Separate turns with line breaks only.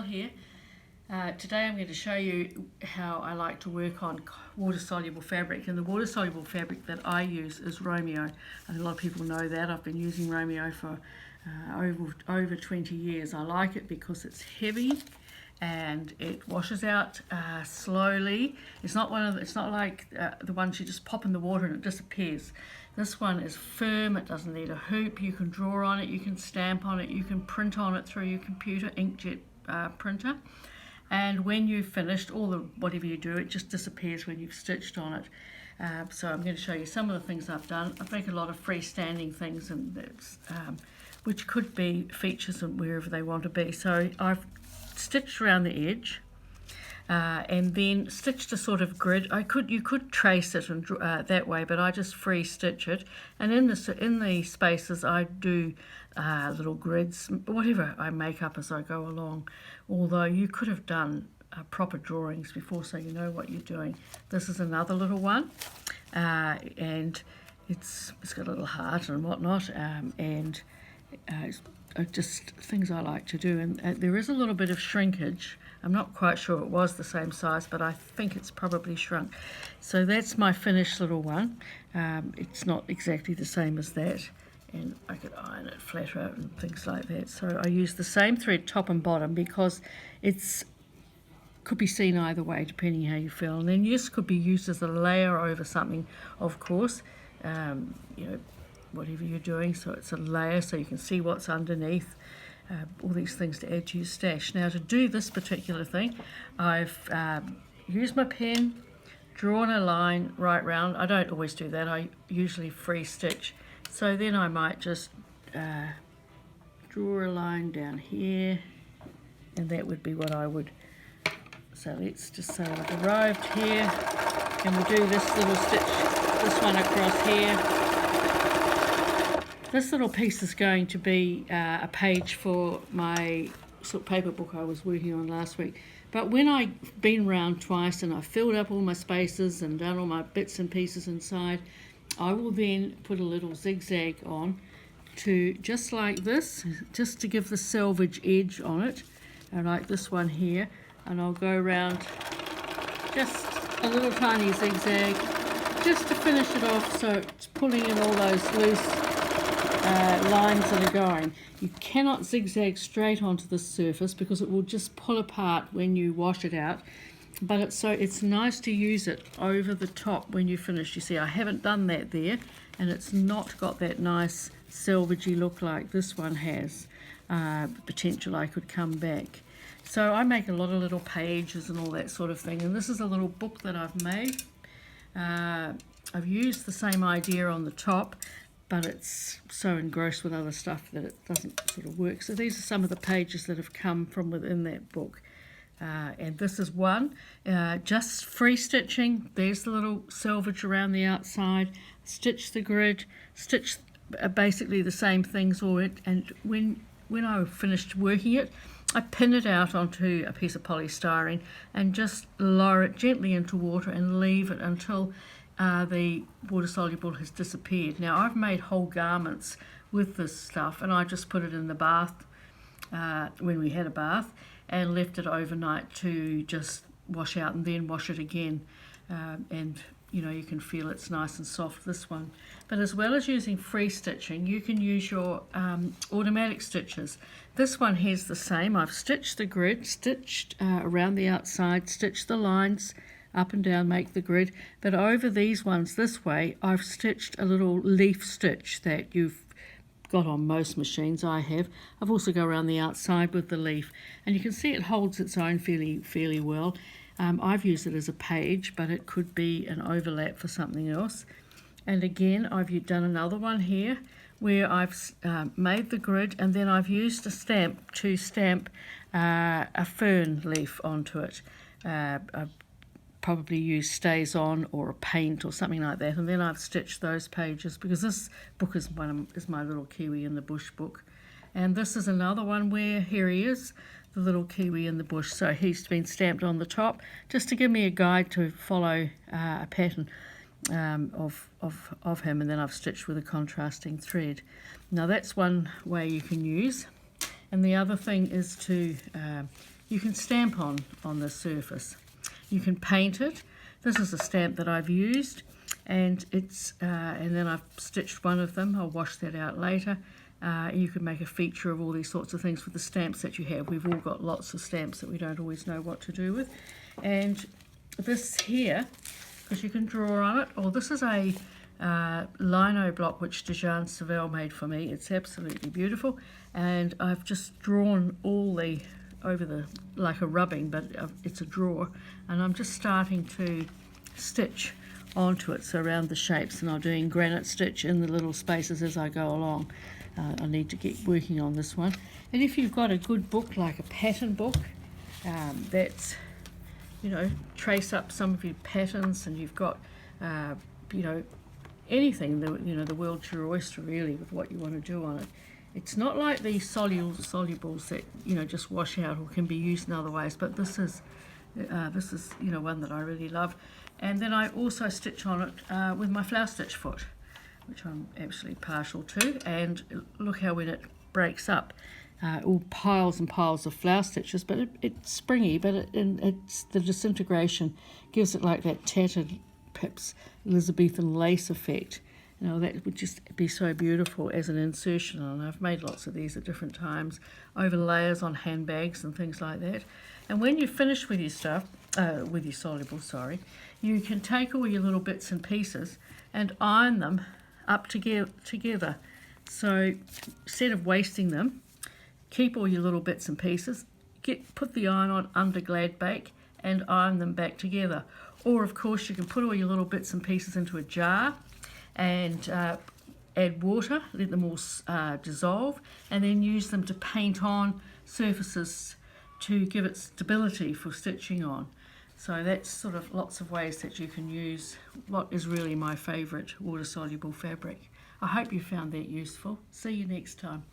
Michelle here. Today I'm going to show you how I like to work on water-soluble fabric, and the water-soluble fabric that I use is Romeo. And a lot of people know that. I've been using Romeo for over 20 years. I like it because it's heavy and it washes out slowly. It's not like the ones you just pop in the water and it disappears. This one is firm. It doesn't need a hoop. You can draw on it, you can stamp on it, you can print on it through your computer inkjet printer. And when you've finished, whatever you do, it just disappears when you've stitched on it. So I'm going to show you some of the things I've done. I make a lot of freestanding things, and which could be features and wherever they want to be. So I've stitched around the edge, and then stitched a sort of grid. You could trace it and that way, but I just free stitch it. And in the spaces, I do little grids, whatever I make up as I go along. Although you could have done proper drawings before, so you know what you're doing. This is another little one, and it's got a little heart and whatnot, and just things I like to do. And there is a little bit of shrinkage. I'm not quite sure it was the same size, but I think it's probably shrunk. So that's my finished little one. It's not exactly the same as that, and I could iron it flatter and things like that. So I use the same thread top and bottom because could be seen either way depending how you feel. And then this could be used as a layer over something, of course, whatever you're doing. So it's a layer so you can see what's underneath. All these things to add to your stash. Now, to do this particular thing, I've used my pen, drawn a line right round. I don't always do that. I usually free stitch. So then I might just draw a line down here, and that would be what I would. So let's just say I've arrived here, and we'll do this little stitch, this one across here. This little piece is going to be a page for my sort of paper book I was working on last week. But when I've been round twice and I've filled up all my spaces and done all my bits and pieces inside, I will then put a little zigzag on to just like this, just to give the selvage edge on it, and like this one here. And I'll go around just a little tiny zigzag just to finish it off, so it's pulling in all those loose lines that are going. You cannot zigzag straight onto the surface because it will just pull apart when you wash it out. But it's nice to use it over the top when you finish. You see, I haven't done that there, and it's not got that nice selvagey look like this one has. Potential I could come back. So I make a lot of little pages and all that sort of thing. And this is a little book that I've made. I've used the same idea on the top, but it's so engrossed with other stuff that it doesn't sort of work. So these are some of the pages that have come from within that book. And this is one, just free stitching. There's the little selvage around the outside. Stitch the grid, stitch basically the same things all it. And when I finished working it, I pin it out onto a piece of polystyrene and just lower it gently into water and leave it until the water soluble has disappeared. Now, I've made whole garments with this stuff, and I just put it in the bath when we had a bath and left it overnight to just wash out and then wash it again. And you can feel it's nice and soft, this one. But as well as using free stitching, you can use your automatic stitches. This one has the same. I've stitched the grid, stitched around the outside, stitched the lines up and down, make the grid. But over these ones this way, I've stitched a little leaf stitch that you've got on most machines. I have. I've also go around the outside with the leaf, and you can see it holds its own fairly well. I've used it as a page, but it could be an overlap for something else. And again, I've done another one here where I've made the grid, and then I've used a stamp to stamp a fern leaf onto it. I've probably used Stays On or a paint or something like that, and then I've stitched those pages because this book is my little Kiwi in the Bush book. And this is another one where here he is, the little Kiwi in the bush. So he's been stamped on the top just to give me a guide to follow a pattern of him, and then I've stitched with a contrasting thread. Now that's one way you can use. And the other thing is to you can stamp on the surface. You can paint it. This is a stamp that I've used, and and then I've stitched one of them. I'll wash that out later. You can make a feature of all these sorts of things with the stamps that you have. We've all got lots of stamps that we don't always know what to do with. And this here, because you can draw on it, this is a lino block which Dejan Savelle made for me. It's absolutely beautiful, and I've just drawn all like a rubbing, but it's a drawer, and I'm just starting to stitch onto it, so around the shapes, and I'm doing granite stitch in the little spaces as I go along. I need to get working on this one. And if you've got a good book, like a pattern book, that's, trace up some of your patterns, and you've got, anything, the world's your oyster really with what you want to do on it. It's not like these solubles that, just wash out or can be used in other ways, but this is one that I really love. And then I also stitch on it with my flower stitch foot, which I'm actually partial to, and look how when it breaks up, all piles and piles of flower stitches, but it's springy, but it's the disintegration gives it like that tattered, perhaps Elizabethan lace effect. That would just be so beautiful as an insertion, and I've made lots of these at different times, over layers on handbags and things like that. And when you're finished with your stuff, with your soluble, you can take all your little bits and pieces and iron them up together. So instead of wasting them, keep all your little bits and pieces, put the iron on under Glad Bake and iron them back together. Or of course you can put all your little bits and pieces into a jar and add water, let them all dissolve, and then use them to paint on surfaces to give it stability for stitching on. So that's sort of lots of ways that you can use what is really my favourite water-soluble fabric. I hope you found that useful. See you next time.